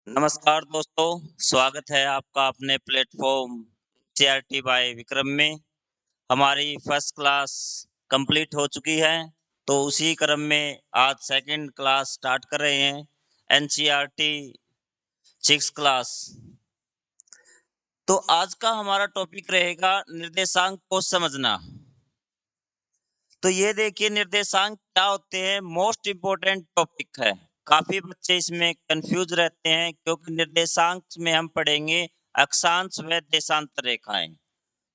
नमस्कार दोस्तों, स्वागत है आपका अपने प्लेटफ़ॉर्म सीआरटी बाय विक्रम में। हमारी फर्स्ट क्लास कंप्लीट हो चुकी है, तो उसी क्रम में आज सेकंड क्लास स्टार्ट कर रहे हैं, एनसीईआरटी 6 क्लास। तो आज का हमारा टॉपिक रहेगा निर्देशांक को समझना। तो ये देखिए निर्देशांक क्या होते हैं, मोस्ट इम्पोर्टेंट टॉपिक है। काफ़ी बच्चे इसमें कन्फ्यूज़ रहते हैं क्योंकि निर्देशांक में हम पढ़ेंगे अक्षांश व देशांतर रेखाएँ।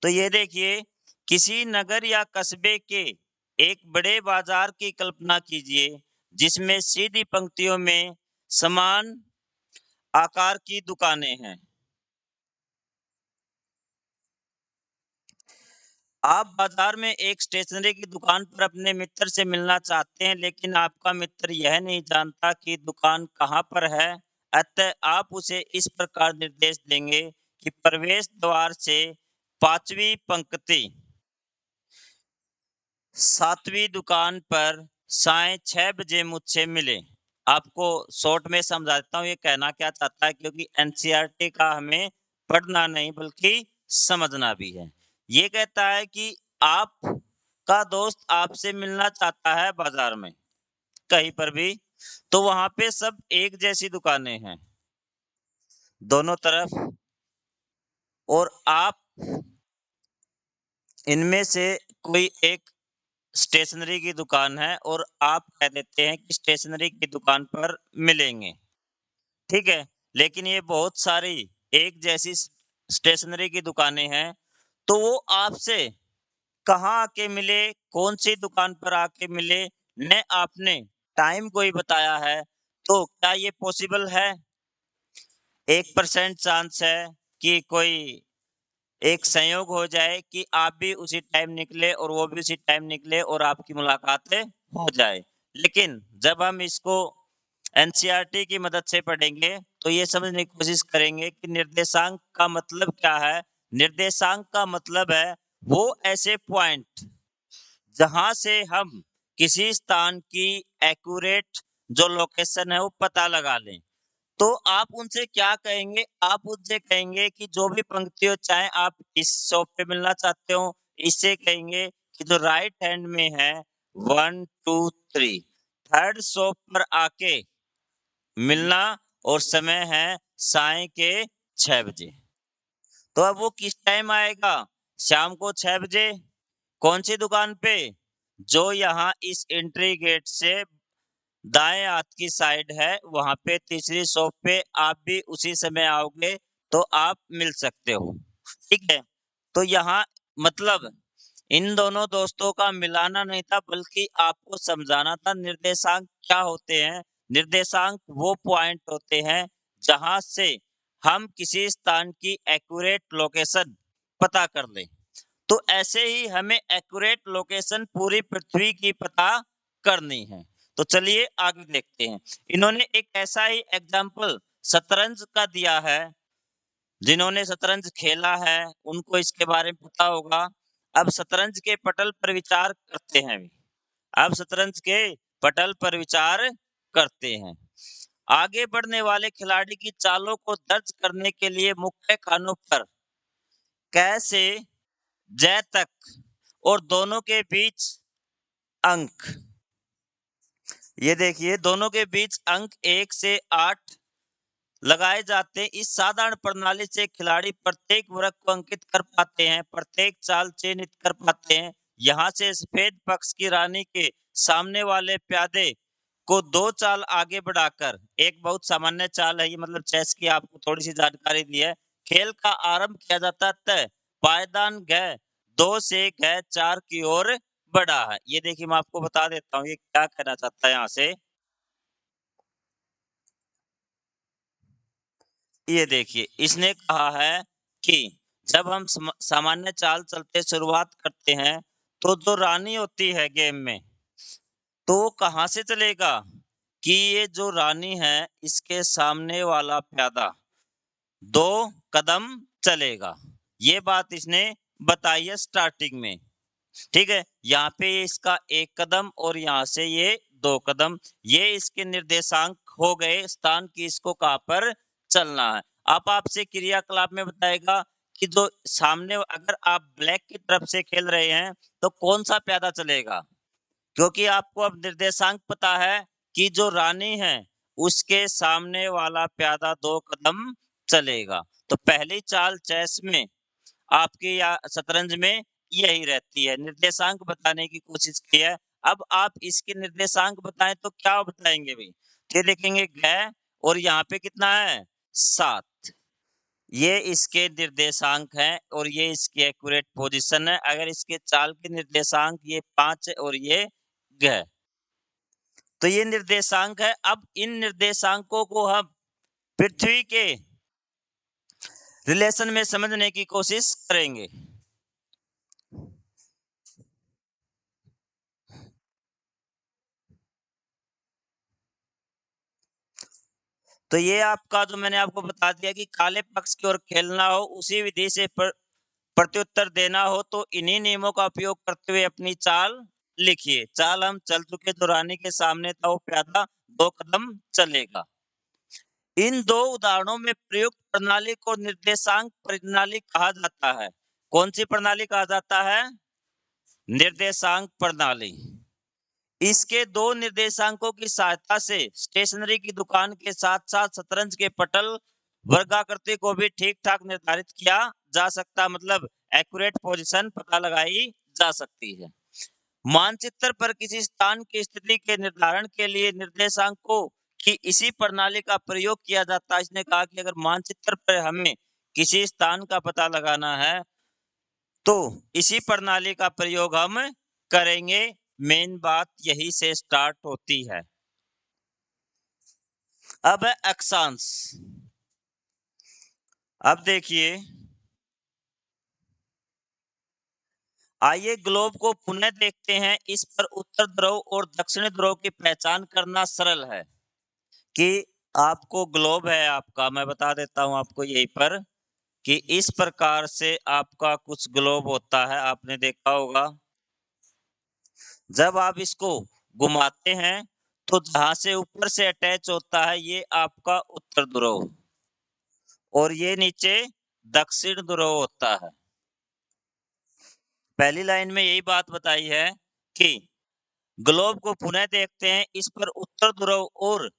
तो ये देखिए, किसी नगर या कस्बे के एक बड़े बाज़ार की कल्पना कीजिए, जिसमें सीधी पंक्तियों में समान आकार की दुकानें हैं। आप बाजार में एक स्टेशनरी की दुकान पर अपने मित्र से मिलना चाहते हैं, लेकिन आपका मित्र यह नहीं जानता कि दुकान कहाँ पर है। अतः आप उसे इस प्रकार निर्देश देंगे कि प्रवेश द्वार से 5वीं पंक्ति 7वीं दुकान पर सायं 6 बजे मुझसे मिले। आपको शॉर्ट में समझा देता हूँ ये कहना क्या चाहता है, क्योंकि एनसीईआरटी का हमें पढ़ना नहीं बल्कि समझना भी है। ये कहता है कि आपका दोस्त आपसे मिलना चाहता है बाजार में, कहीं पर भी, तो वहाँ पे सब एक जैसी दुकानें हैं, दोनों तरफ, और आप इनमें से कोई एक स्टेशनरी की दुकान है और आप कह देते हैं कि स्टेशनरी की दुकान पर मिलेंगे, ठीक है? लेकिन ये बहुत सारी एक जैसी स्टेशनरी की दुकानें हैं, तो वो आपसे कहाँ आके मिले, कौन-सी दुकान पर आके मिले, न आपने टाइम कोई बताया है, तो क्या ये पॉसिबल है? 1% चांस है कि कोई एक संयोग हो जाए कि आप भी उसी टाइम निकले और वो भी उसी टाइम निकले और आपकी मुलाकातें हो जाए। लेकिन जब हम इसको एनसीईआरटी की मदद से पढ़ेंगे, तो ये समझने की कोशिश करेंगे कि निर्देशांक का मतलब क्या है? निर्देशांक का मतलब है वो ऐसे पॉइंट जहाँ से हम किसी स्थान की एक्यूरेट जो लोकेशन है वो पता लगा लें। तो आप उनसे क्या कहेंगे? आप उनसे कहेंगे कि जो भी पंक्ति हो, चाहे आप इस शॉप पे मिलना चाहते हो, इससे कहेंगे कि जो राइट हैंड में है 1, 2, 3 थर्ड शॉप पर आके मिलना, और समय है सायं के 6 बजे। तो अब वो किस टाइम आएगा? शाम को 6 बजे। कौन-सी दुकान पे? जो यहाँ इस एंट्री गेट से दाएँ हाथ की साइड है, वहाँ पे तीसरी शॉप पे आप भी उसी समय आओगे, तो आप मिल सकते हो। ठीक है? तो यहाँ मतलब इन दोनों दोस्तों का मिलाना नहीं था, बल्कि आपको समझाना था निर्देशांक क्या होते हैं। निर्देशांक वो पॉइंट होते हैं, जहाँ से हम किसी स्थान की एक्यूरेट लोकेशन पता कर लें। तो ऐसे ही हमें एक्यूरेट लोकेशन पूरी पृथ्वी की पता करनी है। तो चलिए आगे देखते हैं। इन्होंने एक ऐसा ही एग्जाम्पल शतरंज का दिया है। जिन्होंने शतरंज खेला है, उनको इसके बारे में पता होगा। अब शतरंज के पटल पर विचार करते हैं। अब शतरंज के पटल पर विचार करते हैं। आगे बढ़ने वाले खिलाड़ी की चालों को दर्ज करने के लिए मुख्य खानों पर क से ज तक और दोनों के बीच अंक। ये देखिए, दोनों के बीच अंक 1 से 8 लगाए जाते हैं। इस साधारण प्रणाली से खिलाड़ी प्रत्येक वर्ग को अंकित कर पाते हैं, प्रत्येक चाल चिन्हित कर पाते हैं। यहाँ से सफेद पक्ष की रानी के सामने वाले प्यादे को 2 चाल आगे बढ़ाकर, एक बहुत सामान्य चाल है ये, मतलब चेस की आपको थोड़ी-सी जानकारी दी है। खेल का आरंभ किया जाता तय पायदान घ 2 से घ 4 की ओर बढ़ा है। ये देखिए, मैं आपको बता देता हूँ ये क्या कहना चाहता है यहाँ से। ये देखिए, इसने कहा है कि जब हम सामान्य चाल चलते शुरुआत करते हैं, तो जो रानी होती है गेम में, तो वो कहाँ से चलेगा कि ये जो रानी है, इसके सामने वाला प्यादा 2 कदम चलेगा। ये बात इसने बताई है स्टार्टिंग में, ठीक है? यहाँ पे इसका 1 कदम और यहाँ से ये 2 कदम, ये इसके निर्देशांक हो गए, स्थान की इसको कहाँ पर चलना है। अब आपसे क्रियाकलाप में बताएगा कि जो सामने अगर आप ब्लैक की तरफ से खेल रहे हैं, तो कौन-सा प्यादा चलेगा? क्योंकि आपको अब निर्देशांक पता है कि जो रानी है, उसके सामने वाला प्यादा 2 कदम चलेगा। तो पहली चाल चेस में आपकी या शतरंज में यही रहती है, निर्देशांक बताने की कोशिश की है। अब आप इसके निर्देशांक बताएँ तो क्या बताएँगे भई? ये देखेंगे गए और यहाँ पे कितना है 7। ये इसके निर्देशांक हैं और ये इसकी एक्यूरेट पोज़ीशन है। अगर इसके चाल के निर्देशांक ये 5 है और ये ग तो ये निर्देशांक है। अब इन निर्देशांकों को हम पृथ्वी के रिलेशन में समझने की कोशिश करेंगे। तो ये आपका जो मैंने आपको बता दिया कि काले पक्ष की ओर खेलना हो, उसी विधि से प्रत्युत्तर देना हो तो इन्हीं नियमों का उपयोग करते हुए अपनी चाल लिखिए। चाल हम चल चुके, जो रानी के सामने था वो प्यादा 2 कदम चलेगा। इन 2 उदाहरणों में प्रयुक्त प्रणाली को निर्देशांक प्रणाली कहा जाता है। कौन-सी प्रणाली कहा जाता है? निर्देशांक प्रणाली। इसके 2 निर्देशांकों की सहायता से स्टेशनरी की दुकान के साथ-साथ शतरंज के पटल वर्गाकृति को भी ठीक-ठाक निर्धारित किया जा सकता, मतलब एक्यूरेट पोजीशन पता लगाई जा सकती है। मानचित्र पर किसी स्थान की स्थिति के निर्धारण के लिए निर्देशांकों की इसी प्रणाली का प्रयोग किया जाता है। इसने कहा कि अगर मानचित्र पर हमें किसी स्थान का पता लगाना है, तो इसी प्रणाली का प्रयोग हम करेंगे। मेन बात यही से स्टार्ट होती है। अब है अक्षांश। अब देखिए, आइए ग्लोब को पुनः देखते हैं। इस पर उत्तर ध्रुव और दक्षिण ध्रुव की पहचान करना सरल है कि आपको ग्लोब है आपका, मैं बता देता हूं आपको यहीं पर कि इस प्रकार से आपका कुछ ग्लोब होता है, आपने देखा होगा। जब आप इसको घुमाते हैं, तो जहां से ऊपर से अटैच होता है ये आपका उत्तर ध्रुव और ये नीचे दक्षिण ध्रुव होता है। पहली लाइन में यही बात बताई है कि ग्लोब को पुनः देखते हैं। इस पर उत्तर ध्रुव और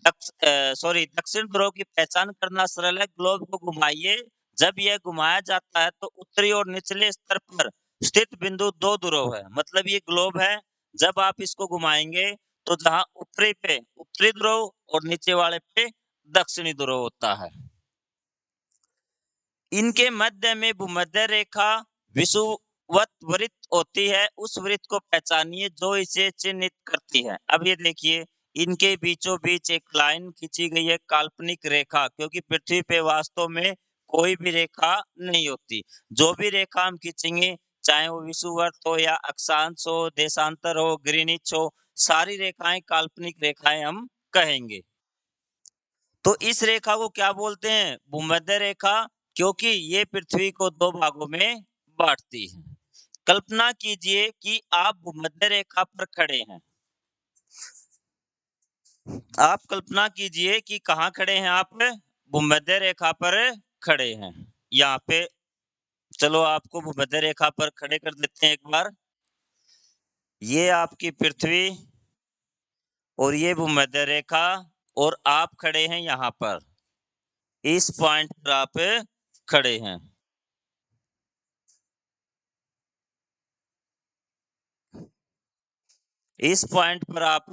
दक्षिण ध्रुव की पहचान करना सरल है। ग्लोब को घुमाइए। जब यह घुमाया जाता है तो उत्तरी और निचले स्तर पर स्थित बिंदु 2 ध्रुव है। मतलब ये ग्लोब है। जब आप इसको घुमाएंगे तो जहां ऊपरी पे उत्तरी ध्रुव और नीचे वाले पे दक्षिणी ध्रुव होता है। इनके मध्य में भूमध्य रेखा विषुवत वृत्त होती है। उस वृत्त को पहचानिए जो इसे चिन्हित करती है। अब ये देखिए, इनके बीचों बीच एक लाइन खींची गई है, काल्पनिक रेखा, क्योंकि पृथ्वी पे वास्तव में कोई भी रेखा नहीं होती। जो भी रेखा हम खींचेंगे, चाहे वो विषुवत हो या अक्षांश हो, देशांतर हो, ग्रीनिच हो, सारी रेखाएं काल्पनिक रेखाएं हम कहेंगे। तो इस रेखा को क्या बोलते हैं? भूमध्य रेखा, क्योंकि ये पृथ्वी को 2 भागों में बाँटती है। कल्पना कीजिए कि आप भूमध्य रेखा पर खड़े हैं। आप कल्पना कीजिए कि कहाँ खड़े हैं आप? भूमध्य रेखा पर खड़े हैं। यहाँ पे चलो आपको भूमध्य रेखा पर खड़े कर देते हैं एक बार। ये आपकी पृथ्वी और ये भूमध्य रेखा और आप खड़े हैं यहाँ पर। इस पॉइंट पर आप खड़े हैं। इस पॉइंट पर आप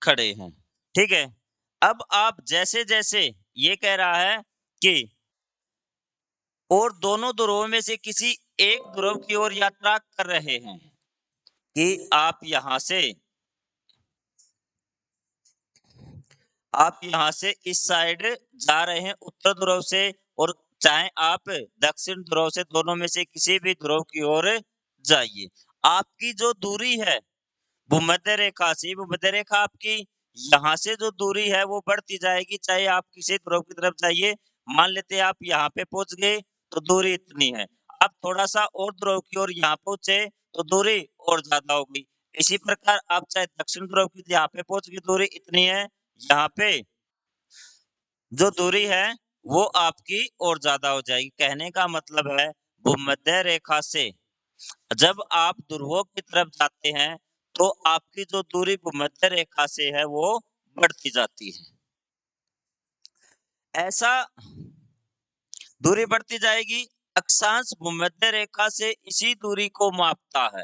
खड़े हैं, ठीक है। अब आप जैसे जैसे ये कह रहा है कि और दोनों ध्रुवों में से किसी एक ध्रुव की ओर यात्रा कर रहे हैं कि आप यहाँ से इस साइड जा रहे हैं उत्तर ध्रुव से, और चाहे आप दक्षिण ध्रुव से, दोनों में से किसी भी ध्रुव की ओर जाइए। आपकी जो दूरी है भूमध्य रेखा से, भूमध्य रेखा आपकी यहाँ से जो दूरी है वो बढ़ती जाएगी, चाहे आप किसी ध्रुव की तरफ जाइए। मान लेते हैं आप यहाँ पे पहुंच गए तो दूरी इतनी है। आप थोड़ा सा और ध्रुव की ओर यहाँ पहुंचे तो दूरी और ज्यादा हो गई। इसी प्रकार आप चाहे दक्षिण ध्रुव की यहाँ पे पहुंच गई, दूरी इतनी है। यहाँ पे जो दूरी है वो आपकी और ज़्यादा हो जाएगी। कहने का मतलब है भूमध्य रेखा से जब आप ध्रुवों की तरफ जाते हैं, तो आपकी जो दूरी भूमध्य रेखा से है वो बढ़ती जाती है। ऐसा दूरी बढ़ती जाएगी, अक्षांश भूमध्य रेखा से इसी दूरी को मापता है।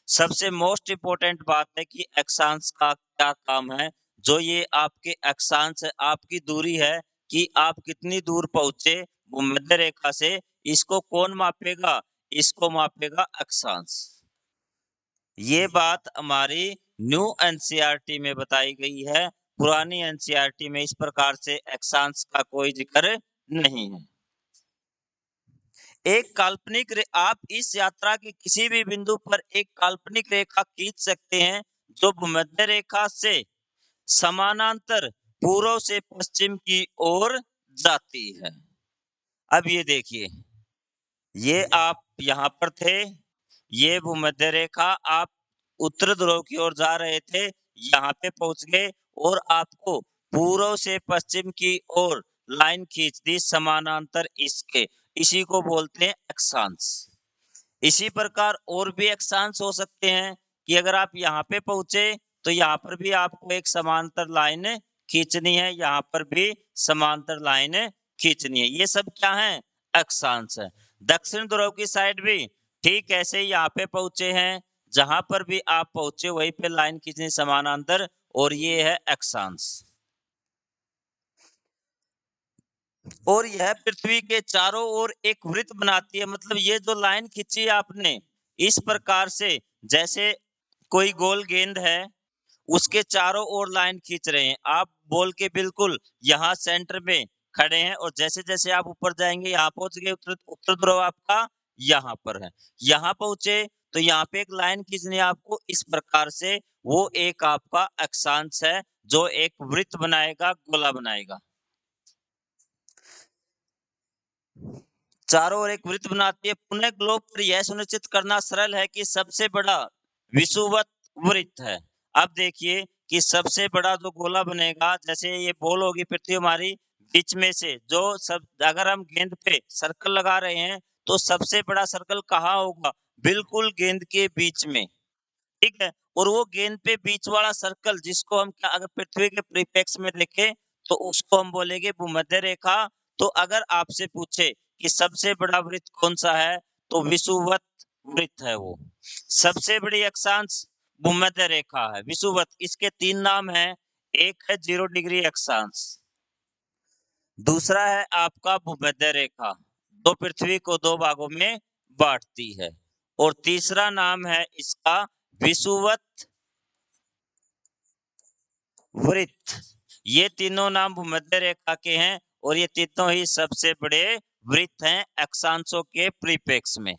सबसे मोस्ट इम्पोर्टेंट बात है कि अक्षांश का क्या काम है, जो ये आपके अक्षांश है, आपकी दूरी है कि आप कितनी दूर पहुँचे भूमध्य रेखा से, इसको कौन मापेगा? इसको मापेगा अक्षांश। ये बात हमारी न्यू एनसीईआरटी में बताई गई है। पुरानी एनसीईआरटी में इस प्रकार से अक्षांश का कोई जिक्र नहीं है। एक काल्पनिक आप इस यात्रा के किसी भी बिंदु पर एक काल्पनिक रेखा खींच सकते हैं जो भूमध्य रेखा से समानांतर पूर्व से पश्चिम की ओर जाती है। अब ये देखिए, ये आप यहाँ पर थे, ये भूमध्य रेखा, आप उत्तर ध्रुव की ओर जा रहे थे, यहाँ पे पहुंच गए और आपको पूर्व से पश्चिम की ओर लाइन खींच दी समानांतर इसके, इसी को बोलते हैं अक्षांश। इसी प्रकार और भी अक्षांश हो सकते हैं कि अगर आप यहाँ पे पहुंचे तो यहाँ पर भी आपको एक समांतर लाइन खींचनी है, यहाँ पर भी समांतर लाइन खींचनी है। ये सब क्या है? अक्षांश है। दक्षिण ध्रुव की साइड भी ठीक ऐसे ही यहाँ पे पहुंचे हैं, जहां पर भी आप पहुंचे वहीं पे लाइन खींचनी समानांतर, और ये है अक्षांश। और यह पृथ्वी के चारों ओर एक वृत्त बनाती है। मतलब ये जो लाइन खींची आपने इस प्रकार से, जैसे कोई गोल गेंद है, उसके चारों ओर लाइन खींच रहे हैं। आप बॉल के बिल्कुल यहाँ सेंटर में खड़े हैं और जैसे जैसे आप ऊपर जाएंगे, यहाँ पहुंच गए, उत्तर उत्तर ध्रुव आपका यहाँ पर है। यहाँ पहुंचे तो यहाँ पे एक लाइन खींचनी है आपको इस प्रकार से, वो एक आपका अक्षांश है जो एक वृत्त बनाएगा, गोला बनाएगा। चारों ओर एक वृत्त बनाती है। पुनः ग्लोब पर यह सुनिश्चित करना सरल है कि सबसे बड़ा विषुवत वृत्त है। अब देखिए कि सबसे बड़ा जो गोला बनेगा, जैसे ये बॉल होगी पृथ्वी हमारी, बीच में से जो सब, अगर हम गेंद पे सर्कल लगा रहे हैं तो सबसे बड़ा सर्कल कहाँ होगा? बिल्कुल गेंद के बीच में, ठीक है। और वो गेंद पे बीच वाला सर्कल जिसको हम क्या, अगर पृथ्वी के परिप्रेक्ष्य में देखें तो उसको हम बोलेंगे भूमध्य रेखा। तो अगर आपसे पूछे कि सबसे बड़ा वृत्त कौन सा है, तो विषुवत वृत्त है वो। सबसे बड़ी अक्षांश भूमध्य रेखा है, विषुवत। इसके तीन नाम हैं, एक है 0 डिग्री अक्षांश, दूसरा है आपका भूमध्य रेखा, जो पृथ्वी को दो भागों में बांटती है, और तीसरा नाम है इसका विषुवत वृत्त। ये तीनों नाम भूमध्य रेखा के हैं और ये तीनों ही सबसे बड़े वृत्त हैं अक्षांशों के परिप्रेक्ष्य में।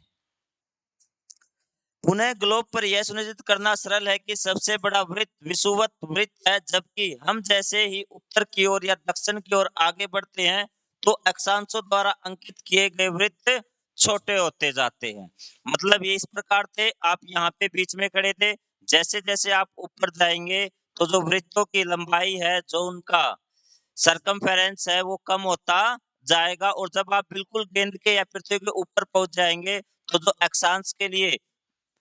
पुनः ग्लोब पर यह सुनिश्चित करना सरल है कि सबसे बड़ा वृत्त विषुवत वृत्त है, जबकि हम जैसे ही उत्तर की ओर या दक्षिण की ओर आगे बढ़ते हैं तो अक्षांशों द्वारा अंकित किए गए वृत्त छोटे होते जाते हैं। मतलब ये इस प्रकार थे, आप यहाँ पे बीच में खड़े थे, जैसे जैसे आप ऊपर जाएंगे तो जो वृत्तों की लंबाई है, जो उनका सरकमफेरेंस है, वो कम होता जाएगा, और जब आप बिल्कुल गेंद के या पृथ्वी के ऊपर पहुंच जाएंगे तो जो अक्षांश के लिए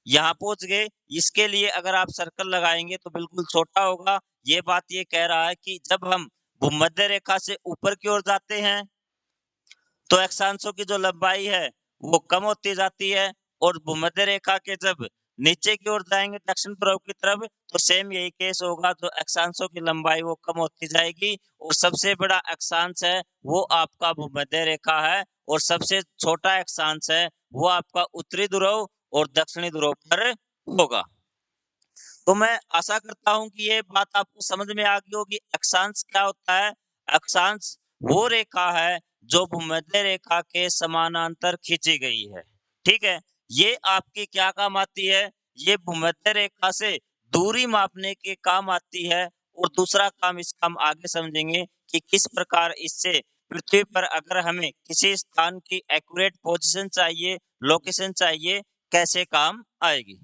यहाँ पहुंच गए, इसके लिए अगर आप सर्कल लगाएंगे तो बिल्कुल छोटा होगा। ये बात ये कह रहा है कि जब हम भूमध्य रेखा से ऊपर की ओर जाते हैं तो अक्षांशों की जो लंबाई है वो कम होती जाती है, और भूमध्य रेखा के जब नीचे की ओर जाएंगे दक्षिण ध्रुव की तरफ तो सेम यही केस होगा, तो अक्षांशों की लंबाई वो कम होती जाएगी, और सबसे बड़ा अक्षांश है वो आपका भूमध्य रेखा है, और सबसे छोटा अक्षांश है वो आपका उत्तरी ध्रुव और दक्षिणी ध्रुव पर होगा। तो मैं आशा करता हूं कि ये बात आपको समझ में आ गई होगी। अक्षांश क्या होता है? अक्षांश वो रेखा है जो भूमध्य रेखा के समानांतर खींची गई है, ठीक है। ये आपकी क्या काम आती है? ये भूमध्य रेखा से दूरी मापने के काम आती है, और दूसरा काम इसका हम आगे समझेंगे कि किस प्रकार इससे पृथ्वी पर अगर हमें किसी स्थान की एक्यूरेट पोजीशन चाहिए, लोकेशन चाहिए, कैसे काम आएगी।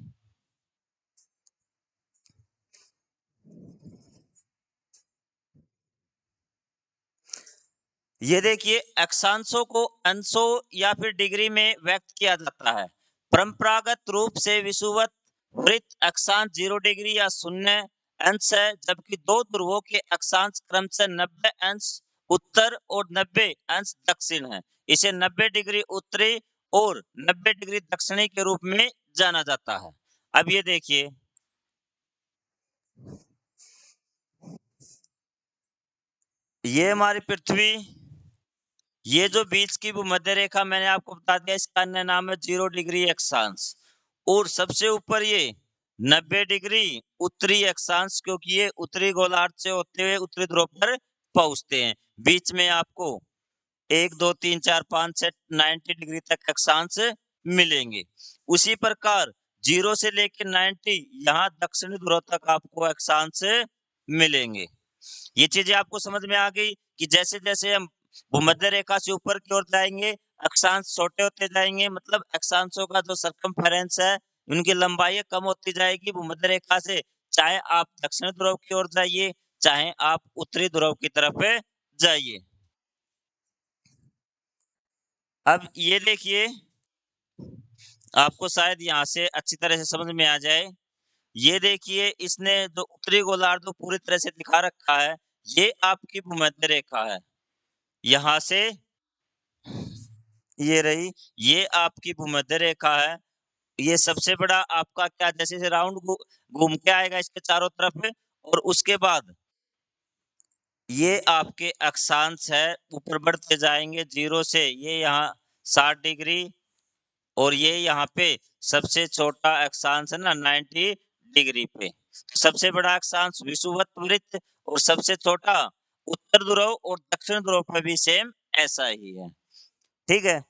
ये देखिए अक्षांशों को अंशों या फिर डिग्री में व्यक्त किया जाता है। परंपरागत रूप से विषुवत वृत्त अक्षांश 0 डिग्री या 0 अंश है, जबकि दो ध्रुवों के अक्षांश क्रमशः 90 अंश उत्तर और 90 अंश दक्षिण है। इसे 90 डिग्री उत्तरी और 90 डिग्री दक्षिणी के रूप में जाना जाता है। अब ये देखिए, ये हमारी पृथ्वी, ये जो बीच की भूमध्य रेखा मैंने आपको बता दिया, इसका अन्य नाम है 0 डिग्री अक्षांश। और सबसे ऊपर ये 90 डिग्री उत्तरी अक्षांश, क्योंकि ये उत्तरी गोलार्ध से होते हुए उत्तरी ध्रुव पर पहुंचते हैं। बीच में आपको 1 2 3 4 5 6 90 डिग्री तक अक्षांश मिलेंगे। उसी प्रकार 0 से लेकर 90 यहाँ दक्षिणी ध्रुव तक आपको अक्षांश मिलेंगे। ये चीजें आपको समझ में आ गई कि जैसे जैसे हम भूमध्य रेखा से ऊपर की ओर जाएंगे, अक्षांश छोटे होते जाएंगे, मतलब अक्षांशों का जो सरकमफेरेंस है, उनकी लंबाई कम होती जाएगी भूमध्य रेखा से। चाहे आप दक्षिण ध्रुव की ओर जाइए, चाहे आप उत्तरी ध्रुव की तरफ जाइए। अब ये देखिए, आपको शायद यहाँ से अच्छी तरह से समझ में आ जाए। ये देखिए, इसने जो उत्तरी गोलार्ध को पूरी तरह से दिखा रखा है, ये आपकी भूमध्य रेखा है। यहाँ से ये रही, ये आपकी भूमध्य रेखा है। ये सबसे बड़ा आपका क्या, जैसे राउंड घूम के आएगा इसके चारों तरफ, और उसके बाद ये आपके अक्षांश है, ऊपर बढ़ते जाएंगे 0 से ये यहाँ 60 डिग्री, और ये यहाँ पे सबसे छोटा अक्षांश है ना 90 डिग्री पे। तो सबसे बड़ा अक्षांश विषुवत वृत्त, और सबसे छोटा उत्तर ध्रुव और दक्षिण ध्रुव पर भी सेम ऐसा ही है। ठीक है।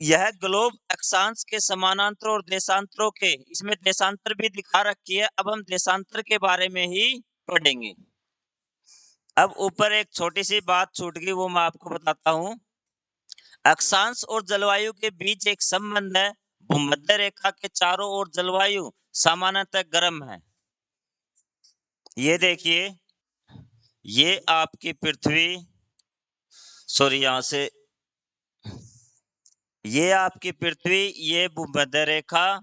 यह ग्लोब अक्षांश के समानांतर और देशांतरों के, इसमें देशांतर भी दिखा रखी है। अब हम देशांतर के बारे में ही पढ़ेंगे। अब ऊपर एक छोटी सी बात छूट गई, वो मैं आपको बताता हूँ। अक्षांश और जलवायु के बीच एक संबंध है। भूमध्य रेखा के चारों ओर जलवायु सामान्यतः गर्म है। ये देखिए, ये आपकी पृथ्वी, सॉरी यहाँ से, ये आपकी पृथ्वी, ये भूमध्य रेखा,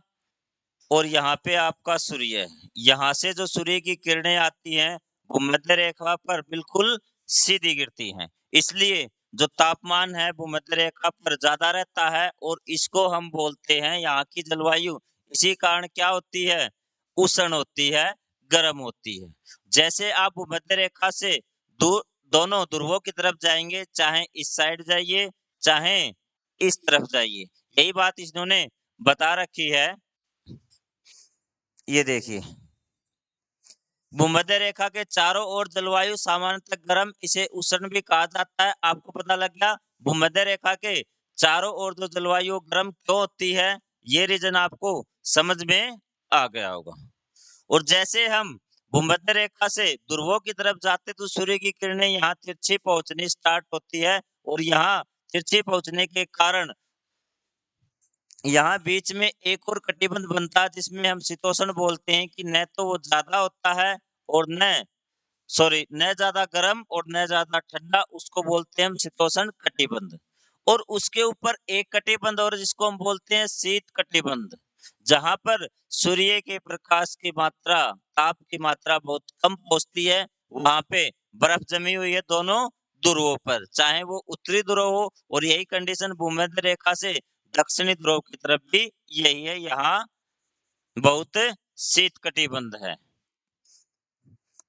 और यहाँ पे आपका सूर्य है। यहाँ से जो सूर्य की किरणें आती हैं, भूमध्य रेखा पर बिल्कुल सीधी गिरती हैं। इसलिए जो तापमान है भूमध्य रेखा पर ज्यादा रहता है, और इसको हम बोलते हैं यहाँ की जलवायु। इसी कारण क्या होती है, उष्ण होती है, गर्म होती है। जैसे आप भूमध्य रेखा से दोनों ध्रुवों की तरफ जाएंगे, चाहे इस साइड जाइए, चाहे इस तरफ जाइए, यही बात इन्होंने बता रखी है। ये देखिए, भूमध्य रेखा के चारों ओर जलवायु सामान्यतः गर्म, इसे उष्ण भी कहा जाता है। आपको पता लग गया भूमध्य रेखा के चारों ओर जो जलवायु गर्म क्यों होती है, ये रीजन आपको समझ में आ गया होगा। और जैसे हम भूमध्य रेखा से ध्रुवों की तरफ जाते, तो सूर्य की किरणें यहाँ तिरछी पहुंचनी स्टार्ट होती है, और यहाँ तिरछी पहुंचने के कारण यहाँ बीच में एक और कटिबंध बनता है, जिसमें हम शीतोष्ण बोलते हैं, कि न तो वो ज्यादा होता है और न ज्यादा गर्म और न ज्यादा ठंडा, उसको बोलते हैं हम शीतोष्ण कटिबंध। और उसके ऊपर एक कटिबंध और, जिसको हम बोलते हैं शीत कटिबंध, जहां पर सूर्य के प्रकाश की मात्रा, ताप की मात्रा बहुत कम पहुंचती है। वहां पे बर्फ जमी हुई है दोनों ध्रुवों पर, चाहे वो उत्तरी ध्रुव हो। और यही कंडीशन भूमध्य रेखा से दक्षिणी ध्रुव की तरफ भी यही है, यहाँ बहुत शीत कटिबंध है।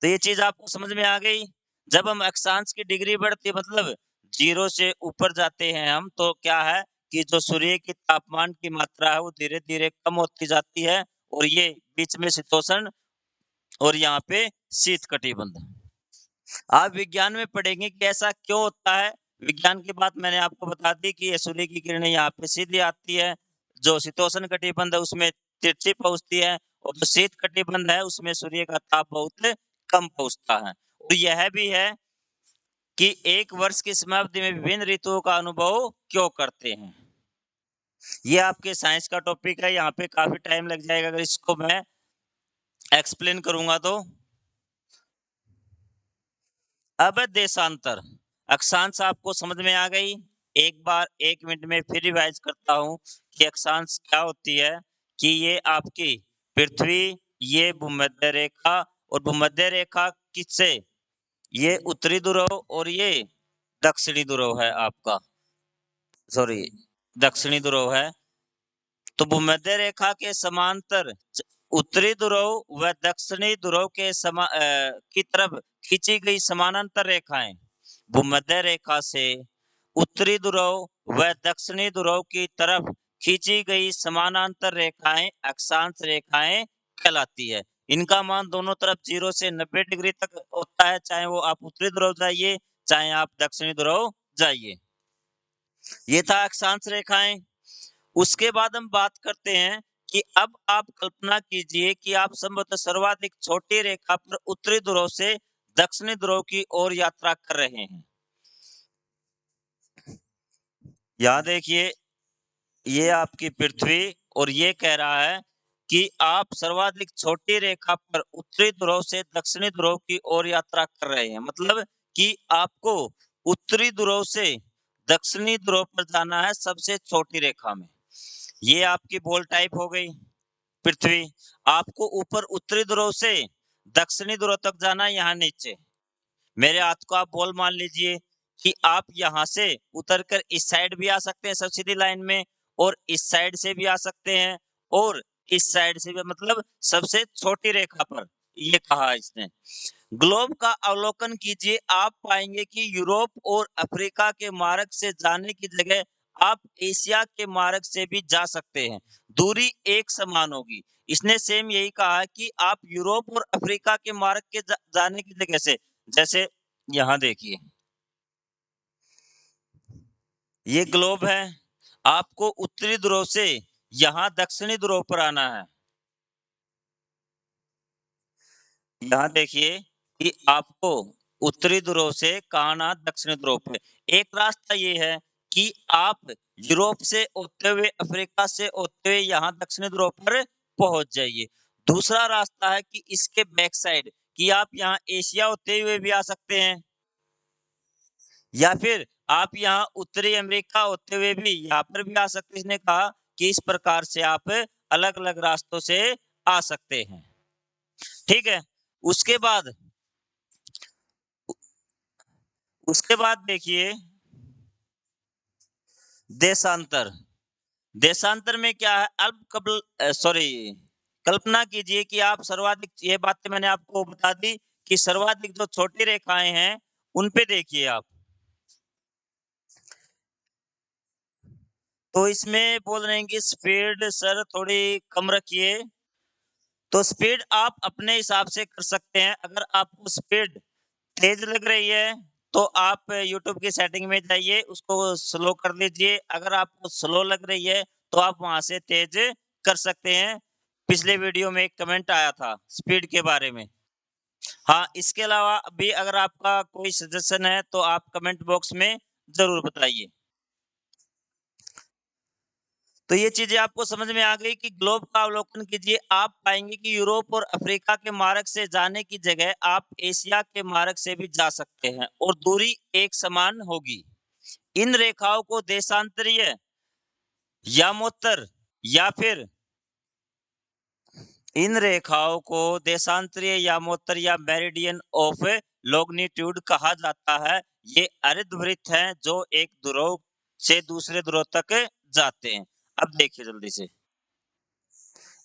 तो ये चीज आपको समझ में आ गई। जब हम अक्षांश की डिग्री बढ़ती, मतलब 0 से ऊपर जाते हैं हम, तो क्या है कि जो सूर्य की तापमान की मात्रा है वो धीरे धीरे कम होती जाती है, और ये बीच में शीतोष्ण, और यहाँ पे शीत कटिबंध। आप विज्ञान में पढ़ेंगे कि ऐसा क्यों होता है। विज्ञान की बात मैंने आपको बता दी कि ये सूर्य की किरणें यहाँ पे सीधी आती है, जो शीतोष्ण कटिबंध है उसमें तिरछी पहुंचती है, और जो शीत कटिबंध है उसमें सूर्य का ताप बहुत कम पहुंचता है। और यह भी है कि एक वर्ष की समाप्ति में विभिन्न ऋतुओं का अनुभव क्यों करते हैं। ये आपके साइंस का टॉपिक है, यहाँ पे काफी टाइम लग जाएगा अगर इसको मैं एक्सप्लेन करूंगा तो। अब है देशांतर। अक्षांश आपको समझ में आ गई? एक बार 1 मिनट में फिर रिवाइज़ करता हूँ कि अक्षांश क्या होती है, कि ये आपकी पृथ्वी, ये भूमध्य रेखा और भूमध्य रेखा किससे? ये उत्तरी ध्रुव और ये दक्षिणी ध्रुव है आपका, सॉरी दक्षिणी ध्रुव है। तो भूमध्य रेखा के समांतर उत्तरी ध्रुव व दक्षिणी ध्रुव के की तरफ खींची गई समानांतर रेखाएं भूमध्य रेखा से उत्तरी ध्रुव व दक्षिणी ध्रुव की तरफ खींची गई समानांतर रेखाएं अक्षांश रेखाएं कहलाती है। इनका मान दोनों तरफ 0 से 90 डिग्री तक होता है, चाहे वो आप उत्तरी ध्रुव जाइए, चाहे आप दक्षिणी ध्रुव जाइए। ये था अक्षांश रेखाएं। उसके बाद हम बात करते हैं कि अब आप कल्पना कीजिए कि आप संभवतः सर्वाधिक छोटी रेखा पर उत्तरी ध्रुव से दक्षिणी ध्रुव की ओर यात्रा कर रहे हैं। यहां देखिए, ये आपकी पृथ्वी और ये कह रहा है कि आप सर्वाधिक छोटी रेखा पर उत्तरी ध्रुव से दक्षिणी ध्रुव की ओर यात्रा कर रहे हैं। मतलब कि आपको उत्तरी ध्रुव से दक्षिणी ध्रुव पर जाना है सबसे छोटी रेखा में। ये आपकी बॉल टाइप हो गई पृथ्वी। आपको ऊपर उत्तरी ध्रुव से दक्षिणी ध्रुव तक जाना है, यहाँ नीचे। मेरे हाथ को आप बॉल मान लीजिए कि आप यहाँ से उतरकर इस साइड भी आ सकते हैं सब सीधी लाइन में, और इस साइड से भी आ सकते हैं, और इस साइड से भी, मतलब सबसे छोटी रेखा पर ये कहा इसने। ग्लोब का अवलोकन कीजिए, आप पाएंगे कि यूरोप और अफ्रीका के मार्ग से जाने की जगह आप एशिया के मार्ग से भी जा सकते हैं। दूरी एक समान होगी। इसने सेम यही कहा है कि आप यूरोप और अफ्रीका के मार्ग के जाने की जगह से, जैसे यहाँ देखिए, ये ग्लोब है। आपको उत्तरी ध्रुव से यहाँ दक्षिणी ध्रुव पर आना है। यहाँ देखिए कि आपको उत्तरी ध्रुव से कहाँ आना, दक्षिणी ध्रुव पे। एक रास्ता ये है कि आप यूरोप से होते हुए, अफ्रीका से होते हुए यहाँ दक्षिणी ध्रुव पर पहुंच जाइए। दूसरा रास्ता है कि इसके बैक साइड, कि आप यहाँ एशिया होते हुए भी आ सकते हैं, या फिर आप यहाँ उत्तरी अमेरिका होते हुए भी यहाँ पर भी आ सकते हैं। इसने कहा कि इस प्रकार से आप अलग अलग रास्तों से आ सकते हैं। ठीक है। उसके बाद उसके बाद देखिए देशांतर। देशांतर में क्या है, कल्पना कीजिए कि आप सर्वाधिक, ये बातें मैंने आपको बता दी कि सर्वाधिक जो छोटी रेखाएं हैं उन पे देखिए आप। तो इसमें बोल रहे हैं कि स्पीड सर थोड़ी कम रखिए। तो स्पीड आप अपने हिसाब से कर सकते हैं। अगर आपको स्पीड तेज लग रही है तो आप यूट्यूब की सेटिंग में जाइए, उसको स्लो कर दीजिए। अगर आपको स्लो लग रही है तो आप वहां से तेज कर सकते हैं। पिछले वीडियो में एक कमेंट आया था स्पीड के बारे में। हाँ, इसके अलावा भी अगर आपका कोई सजेशन है तो आप कमेंट बॉक्स में जरूर बताइए। तो ये चीजें आपको समझ में आ गई कि ग्लोब का अवलोकन कीजिए, आप पाएंगे कि यूरोप और अफ्रीका के मार्ग से जाने की जगह आप एशिया के मार्ग से भी जा सकते हैं और दूरी एक समान होगी। इन रेखाओं को देशांतरीय यामोत्तर या फिर इन रेखाओं को देशांतरीय यामोत्तर या मेरिडियन ऑफ लॉन्गिट्यूड कहा जाता है। ये अर्धवृत्त हैं जो एक ध्रुव से दूसरे ध्रुव तक जाते हैं। अब देखिए जल्दी से,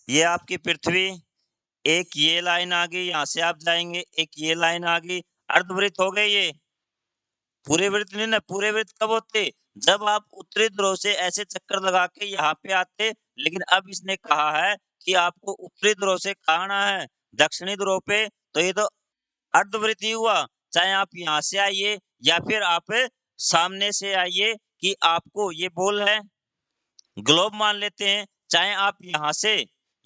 ये आपकी पृथ्वी, एक ये लाइन आ गई, यहाँ से आप जाएंगे, एक ये लाइन आ गई, अर्धवृत्त हो गए ये। पूरे वृत्त नहीं ना, पूरे वृत्त कब होते, जब आप उत्तरी ध्रुव से ऐसे चक्कर लगा के यहाँ पे आते। लेकिन अब इसने कहा है कि आपको उत्तरी ध्रुव से कहाँ आना है, दक्षिणी ध्रुव पे। तो ये तो अर्धवृत्त ही हुआ। चाहे आप यहाँ से आइए या फिर आप सामने से आइए, कि आपको ये बोल है, ग्लोब मान लेते हैं। चाहे आप यहाँ से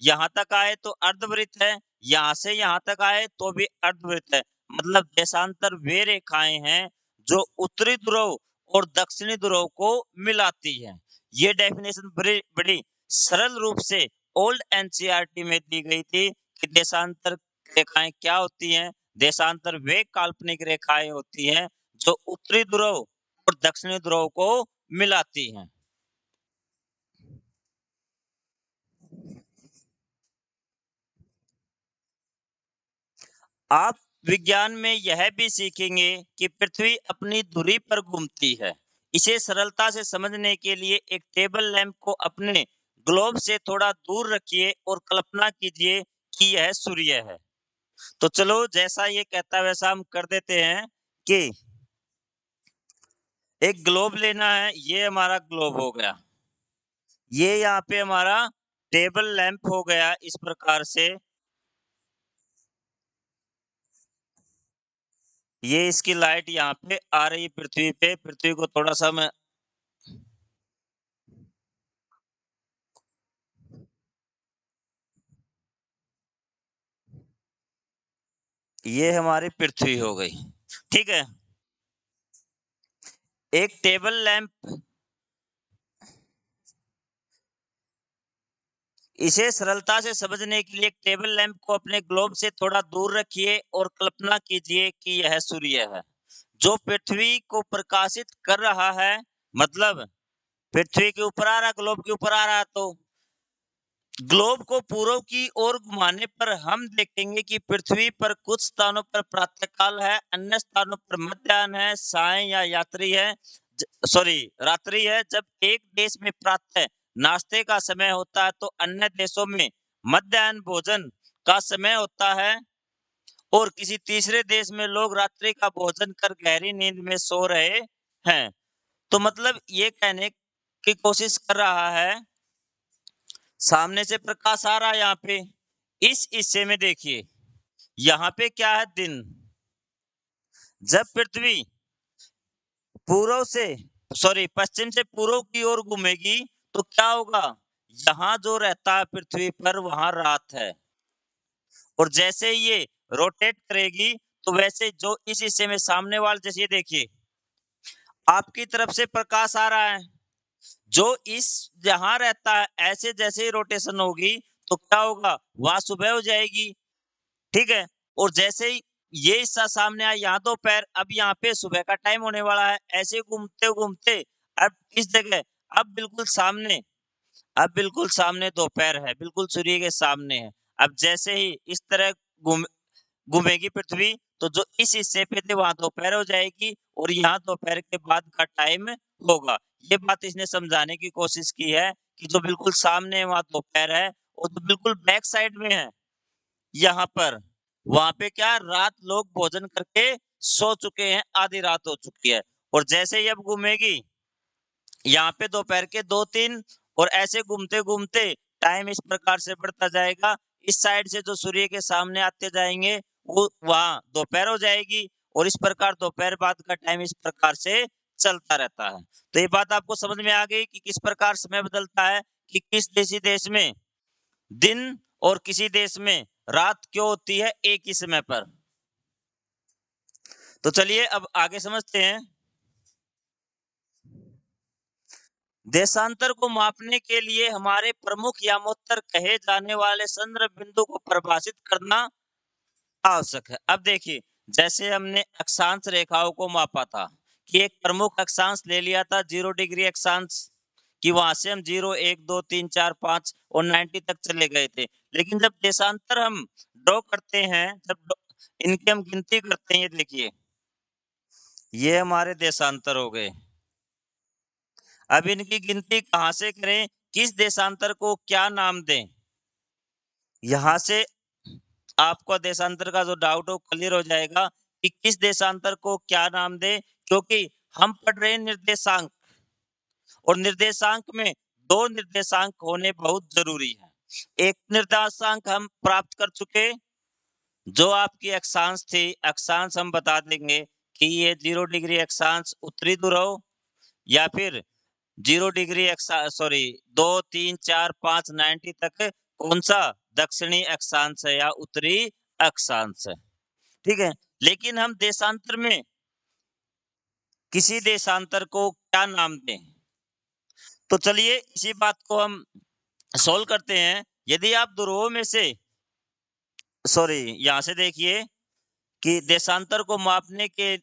यहाँ तक आए तो अर्धवृत्त है, यहाँ से यहाँ तक आए तो भी अर्धवृत्त है। मतलब देशांतर वे रेखाएं हैं जो उत्तरी ध्रुव और दक्षिणी ध्रुव को मिलाती है। ये डेफिनेशन बड़ी बड़ी सरल रूप से ओल्ड एनसीईआरटी में दी गई थी कि देशांतर रेखाएं क्या होती हैं। देशांतर वे काल्पनिक रेखाएं होती हैं जो उत्तरी ध्रुव और दक्षिणी ध्रुव को मिलाती हैं। आप विज्ञान में यह भी सीखेंगे कि पृथ्वी अपनी धुरी पर घूमती है। इसे सरलता से समझने के लिए एक टेबल लैंप को अपने ग्लोब से थोड़ा दूर रखिए और कल्पना कीजिए कि यह सूर्य है। तो चलो जैसा ये कहता है वैसा हम कर देते हैं कि एक ग्लोब लेना है, ये हमारा ग्लोब हो गया। ये यहाँ पे हमारा टेबल लैंप हो गया इस प्रकार से। ये इसकी लाइट यहाँ पे आ रही है पृथ्वी पे। पृथ्वी को थोड़ा-सा मैं ये हमारी पृथ्वी हो गई, ठीक है? एक टेबल लैंप इसे सरलता से समझने के लिए एक टेबल लैंप को अपने ग्लोब से थोड़ा दूर रखिए और कल्पना कीजिए कि यह सूर्य है, जो पृथ्वी को प्रकाशित कर रहा है। मतलब पृथ्वी के ऊपर आ रहा है, ग्लोब के ऊपर आ रहा है, तो ग्लोब को पूर्व की ओर घुमाने पर हम देखेंगे कि पृथ्वी पर कुछ स्थानों पर प्रातःकाल है, अन्य स्थानों पर मध्याह्न है, साय या यात्री है, सॉरी रात्रि है। जब एक देश में प्रातः नाश्ते का समय होता है तो अन्य देशों में मध्याह्न भोजन का समय होता है और किसी तीसरे देश में लोग रात्रि का भोजन कर गहरी नींद में सो रहे हैं। तो मतलब ये कहने की कोशिश कर रहा है, सामने से प्रकाश आ रहा है यहाँ पे। इस हिस्से में देखिए, यहाँ पे क्या है दिन। जब पृथ्वी पूर्व से पश्चिम से पूर्व की ओर घूमेगी तो क्या होगा? यहाँ जो रहता है पृथ्वी पर वहां रात है, और जैसे ही ये रोटेट करेगी तो वैसे जो इस हिस्से में सामने वाले, जैसे ये देखिए आपकी तरफ से प्रकाश आ रहा है, जो इस जहां रहता है ऐसे जैसे ही रोटेशन होगी तो क्या होगा? वहां सुबह हो जाएगी, ठीक है? और जैसे ही ये हिस्सा सामने आया, यहाँ दोपहर, अब यहाँ पे सुबह का टाइम होने वाला है। ऐसे घूमते-घूमते अब इस जगह, अब बिल्कुल सामने अब बिल्कुल सामने दोपहर है, बिल्कुल सूर्य के सामने है। अब जैसे ही इस तरह घूम घूमेगी पृथ्वी, तो जो इस हिस्से पे थे वहाँ दोपहर हो जाएगी और यहाँ दोपहर के बाद का टाइम होगा। ये बात इसने समझाने की कोशिश की है कि जो बिल्कुल सामने है वहाँ दोपहर है और जो बिल्कुल बैक साइड में है यहाँ पर, वहाँ पे क्या रात, लोग भोजन करके सो चुके हैं, आधी रात हो चुकी है। और जैसे ही अब घूमेगी, यहाँ पे दोपहर के 2-3 और ऐसे घूमते-घूमते टाइम इस प्रकार से बढ़ता जाएगा। इस साइड से जो सूर्य के सामने आते जाएँगे, वो वहाँ दोपहर हो जाएगी और इस प्रकार दोपहर बाद का टाइम इस प्रकार से चलता रहता है। तो ये बात आपको समझ में आ गई कि किस प्रकार समय बदलता है, कि किस देशी देश में दिन और किसी देश में रात क्यों होती है एक ही समय पर। तो चलिए अब आगे समझते हैं। देशांतर को मापने के लिए हमारे प्रमुख यामोत्तर कहे जाने वाले संदर्भ बिंदु को परिभाषित करना आवश्यक है। अब देखिए, जैसे हमने अक्षांश रेखाओं को मापा था कि एक प्रमुख अक्षांश ले लिया था 0 डिग्री अक्षांश, कि वहां से हम 0, 1, 2, 3, 4, 5 और 90 तक चले गए थे। लेकिन जब देशांतर हम ड्रॉ करते हैं, इनकी हम गिनती करते हैं, ये देखिए ये हमारे देशांतर हो गए। अब इनकी गिनती कहाँ से करें, किस देशांतर को क्या नाम दें? यहाँ से आपको देशांतर का जो डाउट हो क्लियर हो जाएगा कि किस देशांतर को क्या नाम दें, क्योंकि हम पढ़ रहे हैं निर्देशांक, और निर्देशांक में 2 निर्देशांक होने बहुत जरूरी है। एक निर्देशांक हम प्राप्त कर चुके, जो आपकी अक्षांश थी। अक्षांश हम बता देंगे कि ये 0 डिग्री अक्षांश उत्तरी ध्रुव, या फिर 0 डिग्री 2, 3, 4, 5, 90 तक कौन सा दक्षिणी अक्षांश है या उत्तरी अक्षांश है, ठीक है? लेकिन हम देशांतर में किसी देशांतर को क्या नाम दें? तो चलिए इसी बात को हम सोल्व करते हैं। यदि आप ध्रुवों में से यहाँ से देखिए कि देशांतर को मापने के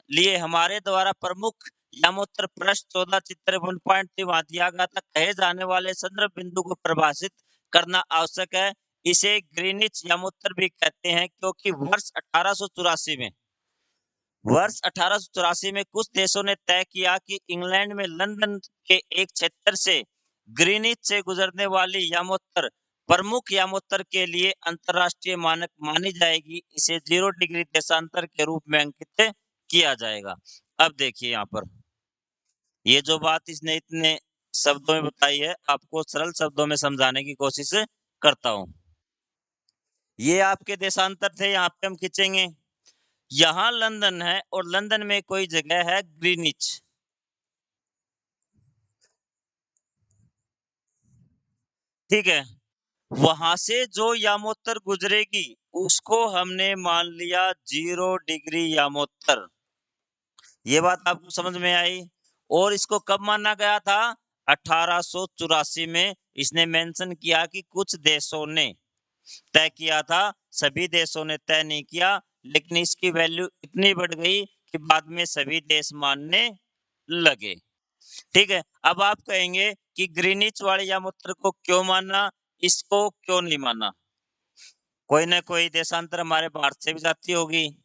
लिए हमारे द्वारा प्रमुख यामोत्तर पृष्ठ 14 चित्र 1.3 वहाँ दिया गया था। कहे जाने वाले संदर्भ बिंदु को परिभाषित करना आवश्यक है। इसे ग्रीनिच यामोत्तर भी कहते हैं क्योंकि वर्ष 1884 में कुछ देशों ने तय किया कि इंग्लैंड में लंदन के एक क्षेत्र से ग्रीनिच से गुजरने वाली यामोत्तर प्रमुख यामोत्तर के लिए अंतरराष्ट्रीय मानक मानी जाएगी। इसे 0 डिग्री देशांतर के रूप में अंकित किया जाएगा। अब देखिए यहाँ पर ये जो बात इसने इतने शब्दों में बताई है, आपको सरल शब्दों में समझाने की कोशिश करता हूँ। ये आपके देशांतर थे, यहाँ पे हम खींचेंगे। यहाँ लंदन है और लंदन में कोई जगह है ग्रीनिच। ठीक है, वहां से जो यामोत्तर गुजरेगी उसको हमने मान लिया 0 डिग्री यामोत्तर। ये बात आपको समझ में आई? और इसको कब माना गया था? 1884 में इसने मेंशन किया कि कुछ देशों ने तय किया था, सभी देशों ने तय नहीं किया, लेकिन इसकी वैल्यू इतनी बढ़ गई कि बाद में सभी देश मानने लगे। ठीक है, अब आप कहेंगे कि ग्रीनिच वाले यामोत्तर को क्यों माना, इसको क्यों नहीं माना? कोई ना कोई देशांतर हमारे भारत से भी जाती होगी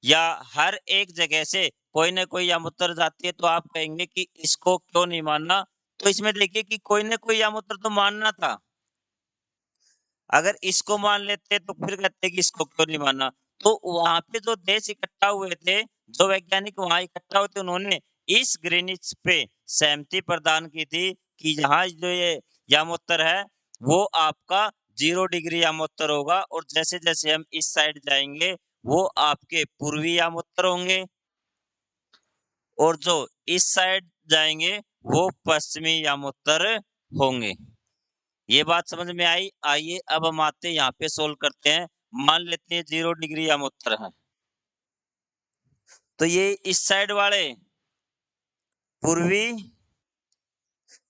या हर एक जगह से कोई ना कोई यामोत्तर जाती है, तो आप कहेंगे कि इसको क्यों नहीं मानना? तो इसमें देखिए कि कोई ना कोई यामोत्तर तो मानना था। अगर इसको मान लेते तो फिर कहते कि इसको क्यों नहीं माना? तो वहाँ पे जो देश इकट्ठा हुए थे, जो वैज्ञानिक वहाँ इकट्ठा हुए थे, उन्होंने इस ग्रीनिच पे सहमति प्रदान की थी कि यहाँ जो ये यामोत्तर है, वो आपका 0 डिग्री यामोत्तर होगा और जैसे-जैसे हम इस साइड जाएँगे, वो आपके पूर्वी यामोत्तर होंगे और जो इस साइड जाएँगे, वो पश्चिमी यामोत्तर होंगे। ये बात समझ में आई? आइए अब हम आते हैं यहाँ पे सोल्व करते हैं। मान लेते हैं 0 डिग्री यामोत्तर है। तो ये इस साइड वाले पूर्वी,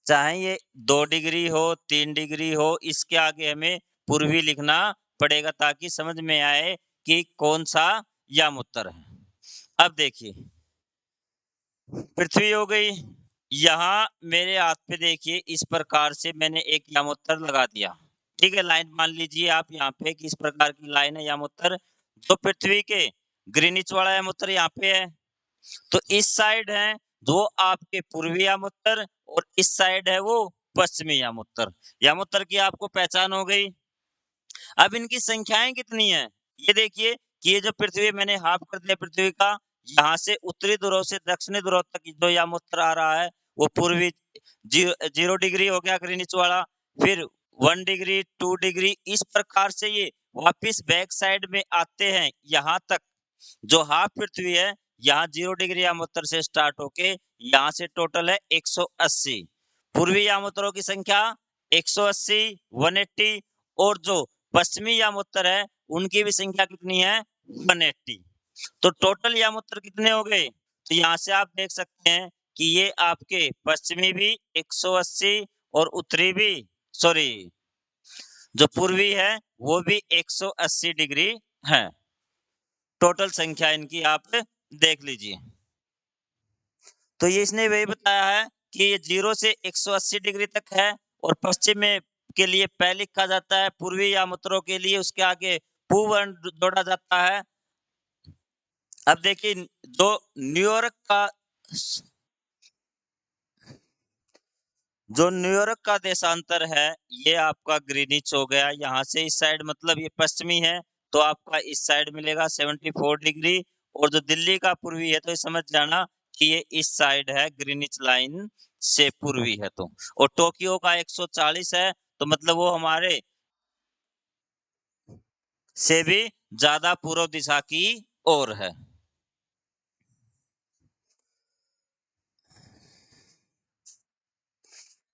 चाहे ये 2 डिग्री हो, 3 डिग्री हो, इसके आगे हमें पूर्वी लिखना पड़ेगा ताकि समझ में आए कि कौन-सा यामोत्तर है। अब देखिए, पृथ्वी हो गई। यहाँ मेरे हाथ पे देखिए इस प्रकार से मैंने एक यामोत्तर लगा दिया। ठीक है, लाइन मान लीजिए आप यहाँ पे कि इस प्रकार की लाइन है यामोत्तर। जो पृथ्वी के ग्रीनिच वाला यामोत्तर यहाँ पे है। तो इस साइड है जो आपके पूर्वी यामोत्तर और इस साइड है वो पश्चिमी यामोत्तर। यामोत्तर की आपको पहचान हो गई। अब इनकी संख्याएं कितनी है? ये देखिए कि ये जो पृथ्वी मैंने हाफ कर दिया पृथ्वी का, यहाँ से उत्तरी ध्रुव से दक्षिणी ध्रुव तक जो यामोत्तर आ रहा है वो पूर्वी 0 डिग्री हो गया ग्रीनिच वाला, फिर 1 डिग्री 2 डिग्री, इस प्रकार से ये वापिस बैक साइड में आते हैं यहाँ तक। जो हाफ पृथ्वी है, यहाँ 0 डिग्री यामोत्तर से स्टार्ट होके यहाँ से टोटल है 180। पूर्वी यामोत्तरों की संख्या 180, 180 और जो पश्चिमी यामोत्तर है उनकी भी संख्या कितनी है? 180। तो टोटल यामोत्तर कितने हो गए? तो यहाँ से आप देख सकते हैं कि ये आपके पश्चिमी भी 180 और उत्तरी भी, सॉरी, जो पूर्वी है वो भी 180 डिग्री है। टोटल संख्या इनकी आप देख लीजिए। तो ये इसने वही बताया है कि ये 0 से 180 डिग्री तक है और पश्चिम में के लिए पै लिखा जाता है, पूर्वी यामोत्तरों के लिए उसके आगे पूवर्ण जोड़ा जाता है। अब देखिए जो न्यूयॉर्क का जो न्यूयॉर्क का देशांतर है, ये आपका ग्रीनिच हो गया। यहाँ से इस साइड मतलब ये पश्चिमी है, तो आपका इस साइड मिलेगा 74 डिग्री और जो दिल्ली का पूर्वी है, तो ये समझ जाना कि ये इस साइड है, ग्रीनिच लाइन से पूर्वी है तो। और टोक्यो का 140 है, तो मतलब वो हमारे से भी ज़्यादा पूर्व दिशा की ओर है।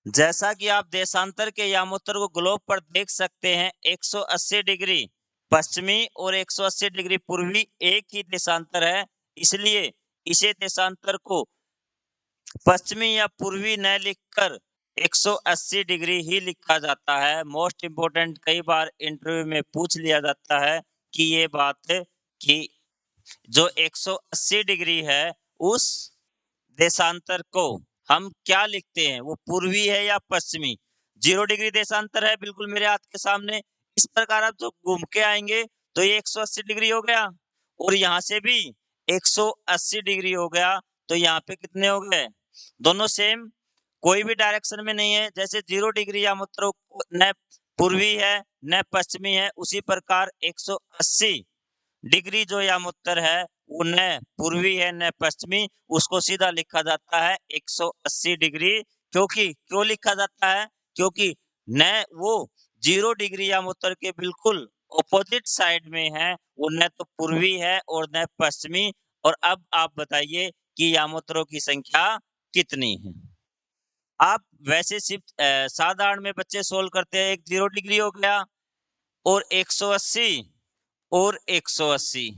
जैसा कि आप देशांतर के यामोत्तर को ग्लोब पर देख सकते हैं, 180 डिग्री पश्चिमी और 180 डिग्री पूर्वी एक ही देशांतर है, इसलिए इसे देशांतर को पश्चिमी या पूर्वी न लिखकर 180 डिग्री ही लिखा जाता है। मोस्ट इम्पोर्टेंट, कई बार इंटरव्यू में पूछ लिया जाता है कि ये बात कि जो 180 डिग्री है, उस देशांतर को हम क्या लिखते हैं? वो पूर्वी है या पश्चिमी? 0 डिग्री देशांतर है बिल्कुल मेरे हाथ के सामने। इस प्रकार आप जो घूम के आएँगे तो ये 180 डिग्री हो गया और यहाँ से भी 180 डिग्री हो गया, तो यहाँ पे कितने हो गए? दोनों सेम, कोई भी डायरेक्शन में नहीं है। जैसे 0 डिग्री या मतलब न पूर्वी है, न पश्चिमी है, उसी प्रकार 180 डिग्री जो यामुत्तर है, वो न पूर्वी है न पश्चिमी, उसको सीधा लिखा जाता है 180 डिग्री। क्यों लिखा जाता है? क्योंकि न वो 0 डिग्री यामुत्तर के बिल्कुल ऑपोजिट साइड में है, वो न तो पूर्वी है और न पश्चिमी। और अब आप बताइए कि यामुत्तरों की संख्या कितनी है? आप वैसे सिर्फ साधारण में बच्चे सोल्व करते हैं, एक 0 डिग्री हो गया और 180 और 180,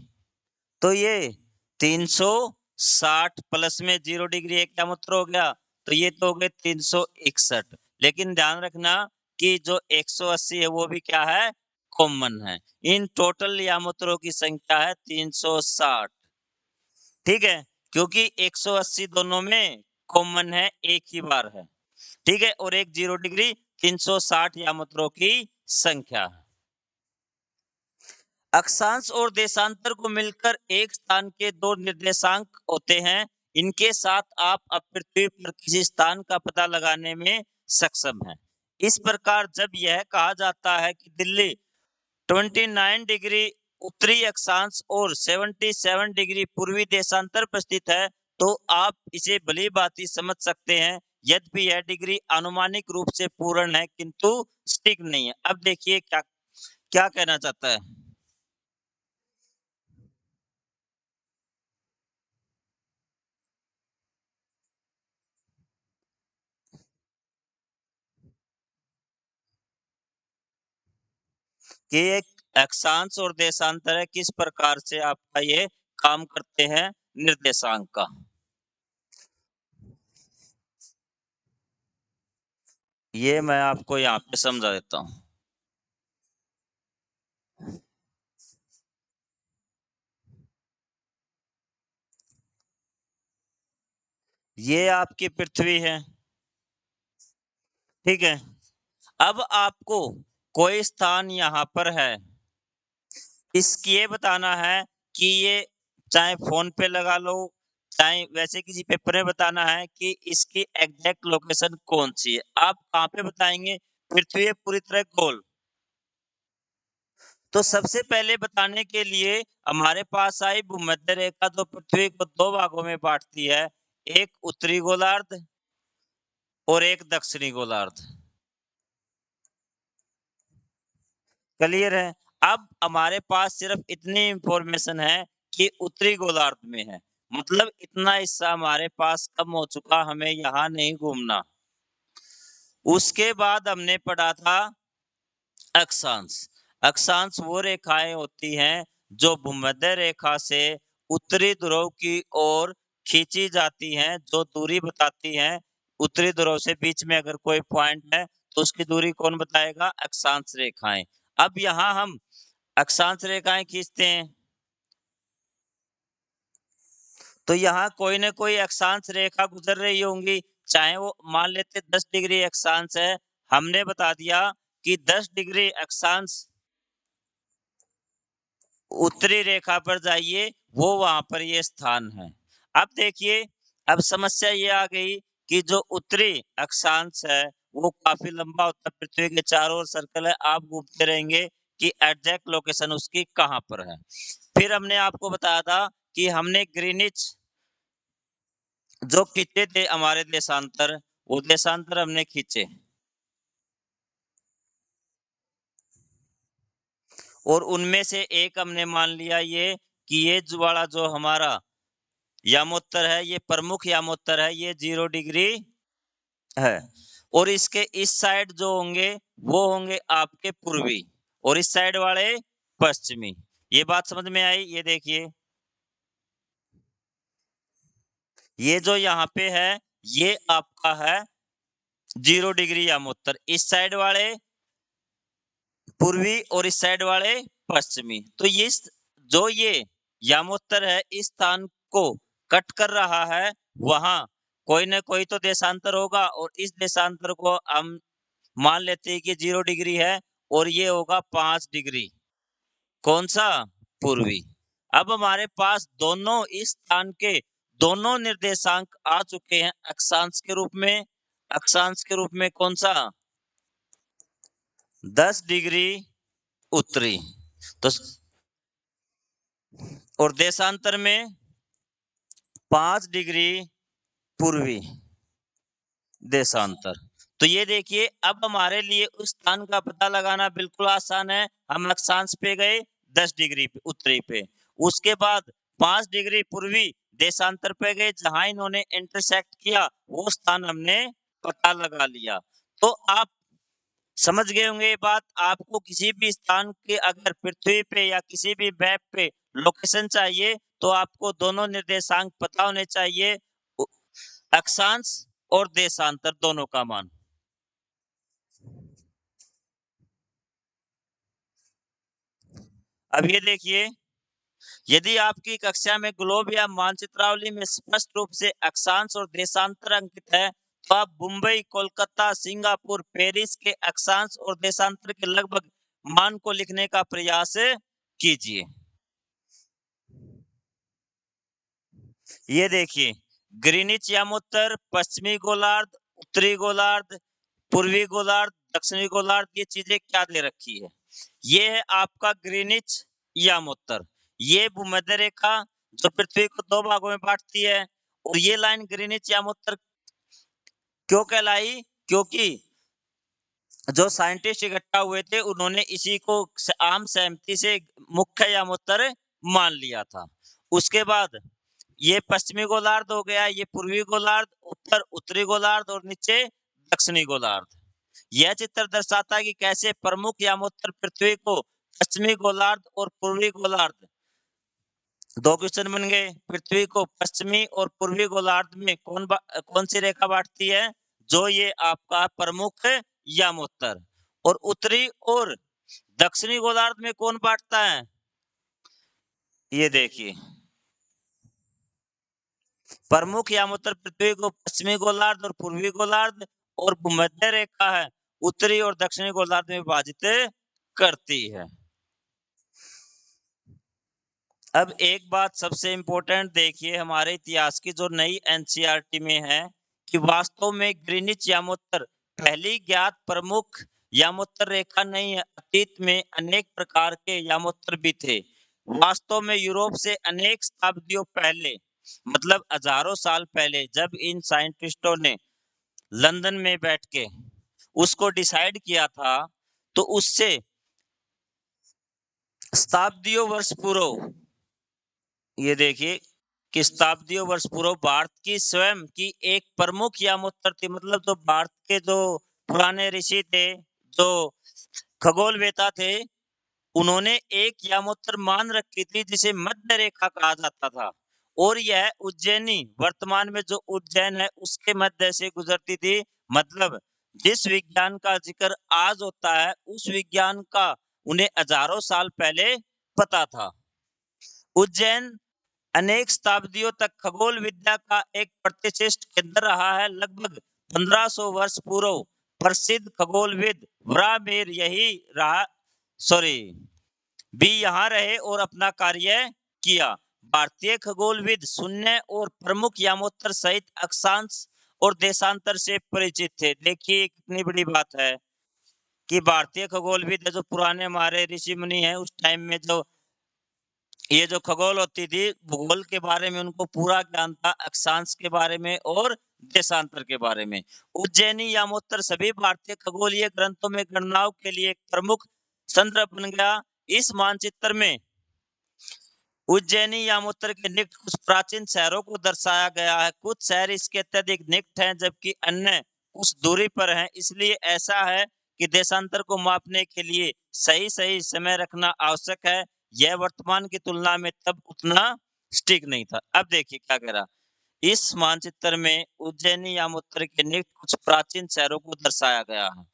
तो ये 360 प्लस में 0 डिग्री एक क्या मूत्र हो गया, तो ये तो हो गए 361। लेकिन ध्यान रखना कि जो 180 है वो भी क्या है? कॉमन है। इन टोटल यामूत्रों की संख्या है 360। ठीक है? क्योंकि 180 दोनों में कॉमन है, एक ही बार है। ठीक है? और एक 0 डिग्री 360 यामूत्रों की संख्या है। अक्षांश और देशांतर को मिलकर एक स्थान के दो निर्देशांक होते हैं। इनके साथ आप अब पृथ्वी पर किसी स्थान का पता लगाने में सक्षम हैं। इस प्रकार जब यह कहा जाता है कि दिल्ली 29 डिग्री उत्तरी अक्षांश और 77 डिग्री पूर्वी देशांतर पर स्थित है, तो आप इसे भली भांति समझ सकते हैं। यद्यपि यह डिग्री अनुमानिक रूप से पूर्ण है, किंतु सटीक नहीं है। अब देखिए क्या क्या कहना चाहता है। कि एक अक्षांश और देशांतर है, किस प्रकार से आपका ये काम करते हैं निर्देशांक का। ये मैं आपको यहाँ पे समझा देता हूँ। ये आपकी पृथ्वी है, ठीक है। अब आपको कोई स्थान यहाँ पर है, इसकी ये बताना है कि ये चाहे फोन पे लगा लो, चाहे वैसे किसी पेपर में बताना है कि इसकी एग्जैक्ट लोकेशन कौन सी है। आप कहाँ पे बताएंगे? पृथ्वी है पूरी तरह गोल, तो सबसे पहले बताने के लिए हमारे पास आई भूमध्य रेखा, जो पृथ्वी को दो भागों में बांटती है, एक उत्तरी गोलार्ध और एक दक्षिणी गोलार्ध। क्लियर है? अब हमारे पास सिर्फ इतनी इंफॉर्मेशन है कि उत्तरी गोलार्ध में है, मतलब इतना हिस्सा हमारे पास कम हो चुका, हमें यहाँ नहीं घूमना। उसके बाद हमने पढ़ा था अक्षांश। अक्षांश वो रेखाएं होती हैं जो भूमध्य रेखा से उत्तरी ध्रुव की ओर खींची जाती हैं, जो दूरी बताती हैं। उत्तरी ध्रुव से बीच में अगर कोई पॉइंट है तो उसकी दूरी कौन बताएगा? अक्षांश रेखाएं। अब यहाँ हम अक्षांश रेखाएं खींचते हैं, तो यहाँ कोई ना कोई अक्षांश रेखा गुजर रही होंगी, चाहे वो मान लेते 10 डिग्री अक्षांश है। हमने बता दिया कि 10 डिग्री अक्षांश उत्तरी रेखा पर जाइए, वो वहां पर ये स्थान है। अब देखिए, अब समस्या ये आ गई कि जो उत्तरी अक्षांश है वो काफी लंबा होता है, पृथ्वी के चारों ओर सर्कल है, आप घूमते रहेंगे कि एग्जैक्ट लोकेशन उसकी कहाँ पर है। फिर हमने आपको बताया था कि हमने ग्रीनिच जो खींचे थे हमारे देशांतर, वो देशांतर हमने खींचे और उनमें से एक हमने मान लिया ये कि ये जो वाला जो हमारा यामोत्तर है, ये प्रमुख यामोत्तर है, ये 0 डिग्री है। और इसके इस साइड जो होंगे वो होंगे आपके पूर्वी और इस साइड वाले पश्चिमी। ये बात समझ में आई? ये देखिए, ये जो यहाँ पे है ये आपका है 0 डिग्री यामोत्तर, इस साइड वाले पूर्वी और इस साइड वाले पश्चिमी। तो ये जो ये यामोत्तर है, इस स्थान को कट कर रहा है, वहाँ कोई न कोई तो देशांतर होगा और इस देशांतर को हम मान लेते हैं कि 0 डिग्री है और ये होगा 5 डिग्री। कौन-सा? पूर्वी। अब हमारे पास दोनों इस स्थान के दोनों निर्देशांक आ चुके हैं अक्षांश के रूप में। अक्षांश के रूप में कौन-सा? 10 डिग्री उत्तरी। तो और देशांतर में 5 डिग्री पूर्वी देशांतर। तो ये देखिए अब हमारे लिए उस स्थान का पता लगाना बिल्कुल आसान है। हम अक्षांश पे गए 10 डिग्री पे उत्तरी पे। उसके बाद 5 डिग्री पूर्वी देशांतर पे गए जहाँ इन्होंने इंटरसेक्ट किया, वो स्थान हमने पता लगा लिया। तो आप समझ गए होंगे ये बात। आपको किसी भी स्थान के अगर पृथ्वी पे या किसी भी मैप पे लोकेशन चाहिए, तो आपको दोनों निर्देशांक पता होने चाहिए, उ अक्षांश और देशांतर दोनों का मान। अब ये देखिए, यदि आपकी कक्षा में ग्लोब या मानचित्रावली में स्पष्ट रूप से अक्षांश और देशांतर अंकित है, तो आप मुंबई, कोलकाता, सिंगापुर, पेरिस के अक्षांश और देशांतर के लगभग मान को लिखने का प्रयास कीजिए। ये देखिए, ग्रीनिच यामोत्तर, पश्चिमी गोलार्ध, उत्तरी गोलार्ध, पूर्वी गोलार्ध, दक्षिणी गोलार्ध, ये चीजें क्या दे रखी है? ये है आपका ग्रीनिच यामोत्तर। ये भूमध्य रेखा जो पृथ्वी को 2 भागों में बाँटती है और ये लाइन ग्रीनिच यामोत्तर क्यों कहलाई? क्योंकि जो साइंटिस्ट इकट्ठा हुए थे, उन्होंने इसी को आम सहमति से मुख्य यामोत्तर मान लिया था। उसके बाद ये पश्चिमी गोलार्ध हो गया, ये पूर्वी गोलार्ध, ऊपर उत्तरी गोलार्ध और नीचे दक्षिणी गोलार्ध। यह चित्र दर्शाता है कि कैसे प्रमुख यामोत्तर पृथ्वी को पश्चिमी गोलार्ध और पूर्वी गोलार्ध 2 क्वेश्चन बन गए। पृथ्वी को पश्चिमी और पूर्वी गोलार्ध में कौन सी रेखा बांटती है? जो ये आपका प्रमुख यामोत्तर। और उत्तरी और दक्षिणी गोलार्ध में कौन बांटता है? ये देखिए, प्रमुख यामोत्तर पृथ्वी को पश्चिमी गोलार्ध और पूर्वी गोलार्ध और भूमध्य रेखा है उत्तरी और दक्षिणी गोलार्ध में विभाजित करती है। अब एक बात सबसे इम्पोर्टेंट देखिए, हमारे इतिहास की जो नई एनसीईआरटी में है कि वास्तव में ग्रीनिच यामोत्तर पहली ज्ञात प्रमुख यामोत्तर रेखा नहीं है। अतीत में अनेक प्रकार के यामोत्तर भी थे। वास्तव में यूरोप से अनेक शताब्दियों पहले, मतलब हजारों साल पहले, जब इन साइंटिस्टों ने लंदन में बैठ के उसको डिसाइड किया था, तो उससे शताब्दियों वर्ष पूर्व ये देखिए कि शताब्दियों वर्ष पूर्व भारत की स्वयं की एक प्रमुख यामोत्तर थी। मतलब जो भारत के जो पुराने ऋषि थे, जो खगोलवेता थे, उन्होंने एक यामोत्तर मान रखी थी जिसे मध्य रेखा कहा जाता था और यह उज्जैनी वर्तमान में जो उज्जैन है उसके मध्य से गुजरती थी। मतलब जिस विज्ञान का जिक्र आज होता है उस विज्ञान का उन्हें हजारों साल पहले पता था। उज्जैन अनेक शताब्दियों तक खगोल विद्या का एक प्रतिष्ठित केंद्र रहा है। लगभग 1500 वर्ष पूर्व प्रसिद्ध खगोलविद ब्राह्मीर यही रहा सॉरी भी यहाँ रहे और अपना कार्य किया। भारतीय खगोलविद शून्य और प्रमुख यामोत्तर सहित अक्षांश और देशांतर से परिचित थे। देखिए कितनी बड़ी बात है कि भारतीय खगोलविद जो पुराने हमारे ऋषि मुनि हैं, उस टाइम में जो ये जो खगोल होती थी, भूगोल के बारे में उनको पूरा ज्ञान था, अक्षांश के बारे में और देशांतर के बारे में। उज्जैनी यामोत्तर सभी भारतीय खगोलीय ग्रंथों में गणनाओं के लिए एक प्रमुख संदर्भ बन गया। इस मानचित्र में उज्जैनी यामोत्तर के निकट कुछ प्राचीन शहरों को दर्शाया गया है। कुछ शहर इसके अत्यधिक निकट हैं जबकि अन्य कुछ दूरी पर हैं। इसलिए ऐसा है कि देशांतर को मापने के लिए सही समय रखना आवश्यक है। यह वर्तमान की तुलना में तब उतना सटीक नहीं था। अब देखिए क्या कह रहा, इस मानचित्र में उज्जैनी यामोत्तर के निकट कुछ प्राचीन शहरों को दर्शाया गया है।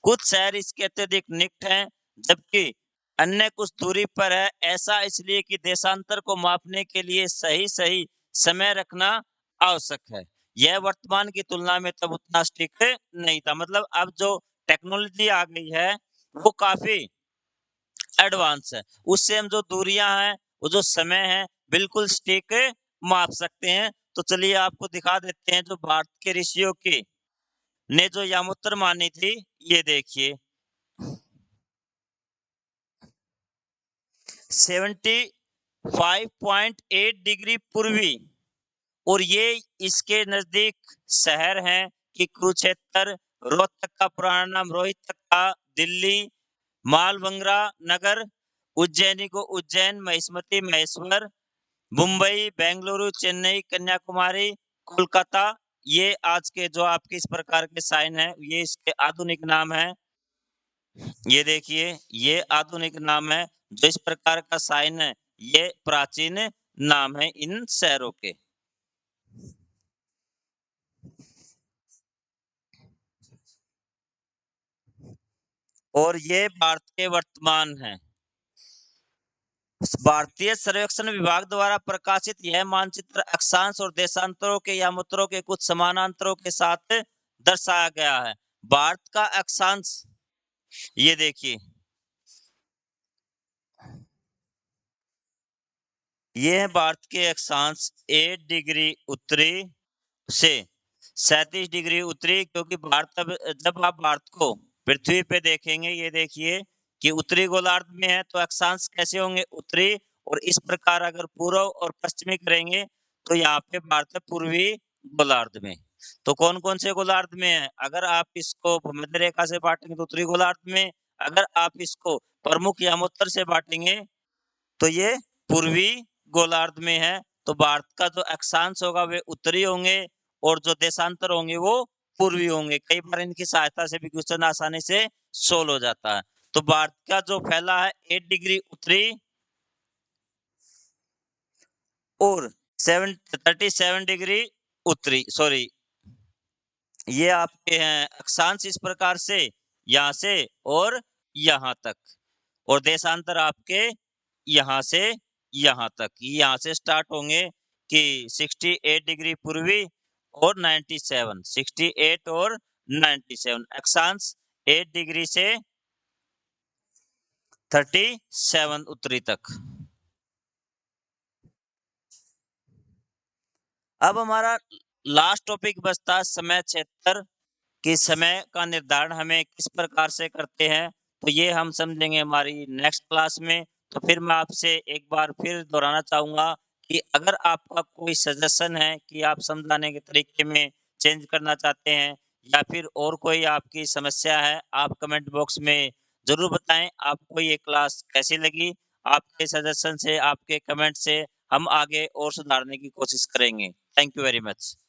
कुछ शहर इसके अत्यधिक निकट हैं जबकि अन्य कुछ दूरी पर है, ऐसा इसलिए कि देशांतर को मापने के लिए सही-सही समय रखना आवश्यक है। यह वर्तमान की तुलना में तब उतना सटीक नहीं था। मतलब अब जो टेक्नोलॉजी आ गई है, वो काफ़ी एडवांस है। उससे हम जो दूरियाँ हैं, वो जो समय है, बिल्कुल सटीक माप सकते हैं। तो चलिए आपको दिखा देते हैं जो भारत के ऋषियों की ने जो यामुत्र मानी थी, ये देखिए। 75.8 डिग्री पूर्वी और ये इसके नजदीक शहर हैं कि कुरुक्षेत्र, रोहतक का पुराना नाम रोहितक था, दिल्ली, मालबंगरा नगर, उज्जैनी को उज्जैन, महिष्मती महेश्वर, मुंबई, बेंगलुरु, चेन्नई, कन्याकुमारी, कोलकाता, ये आज के जो आपके इस प्रकार के साइन हैं, ये इसके आधुनिक नाम हैं। ये देखिए, ये आधुनिक नाम है, जो इस प्रकार का साइन है, ये प्राचीन नाम है इन शहरों के। और ये भारत के वर्तमान हैं। भारतीय सर्वेक्षण विभाग द्वारा प्रकाशित यह मानचित्र अक्षांश और देशांतरों के यामुत्रों के कुछ समानांतरों के साथ दर्शाया गया है। भारत का अक्षांश ये देखिए, ये है भारत के अक्षांश 8 डिग्री उत्तरी से 37 डिग्री उत्तरी, क्योंकि भारत अब जब आप भारत को पृथ्वी पे देखेंगे, ये देखिए कि उत्तरी गोलार्ध में है, तो अक्षांश कैसे होंगे? उत्तरी। और इस प्रकार अगर पूर्व और पश्चिमी करेंगे, तो यहाँ पे भारत है पूर्वी गोलार्ध में। तो कौन-कौन से गोलार्ध में है? अगर आप इसको भूमध्य रेखा से बाँटेंगे तो उत्तरी गोलार्ध में, अगर आप इसको प्रमुख यामोत्तर से बाँटेंगे तो ये पूर्वी गोलार्ध में है। तो भारत का जो अक्षांश होगा वे उत्तरी होंगे और जो देशांतर होंगे वो पूर्वी होंगे। कई बार इनकी सहायता से भी क्वेश्चन आसानी से सोल्व हो जाता है। तो भारत का जो फैला है 8 डिग्री उत्तरी और 37 डिग्री उत्तरी, सॉरी, ये आपके हैं अक्षांश इस प्रकार से, यहाँ से और यहाँ तक। और देशांतर आपके यहाँ से यहाँ तक, यहाँ से स्टार्ट होंगे कि 68 डिग्री पूर्वी और 97, 68 और 97, अक्षांश 8 डिग्री से 37 उत्तरी तक। अब हमारा लास्ट टॉपिक बचता है समय क्षेत्र, कि समय का निर्धारण हमें किस प्रकार से करते हैं, तो ये हम समझेंगे हमारी नेक्स्ट क्लास में। तो फिर मैं आपसे एक बार फिर दोहराना चाहूँगा कि अगर आपका कोई सजेशन है कि आप समझाने के तरीके में चेंज करना चाहते हैं या फिर और कोई आपकी समस्या है, आप कमेंट बॉक्स में ज़रूर बताएँ। आपको ये क्लास कैसी लगी? आपके सजेशन से, आपके कमेंट से हम आगे और सुधारने की कोशिश करेंगे। Thank you very much.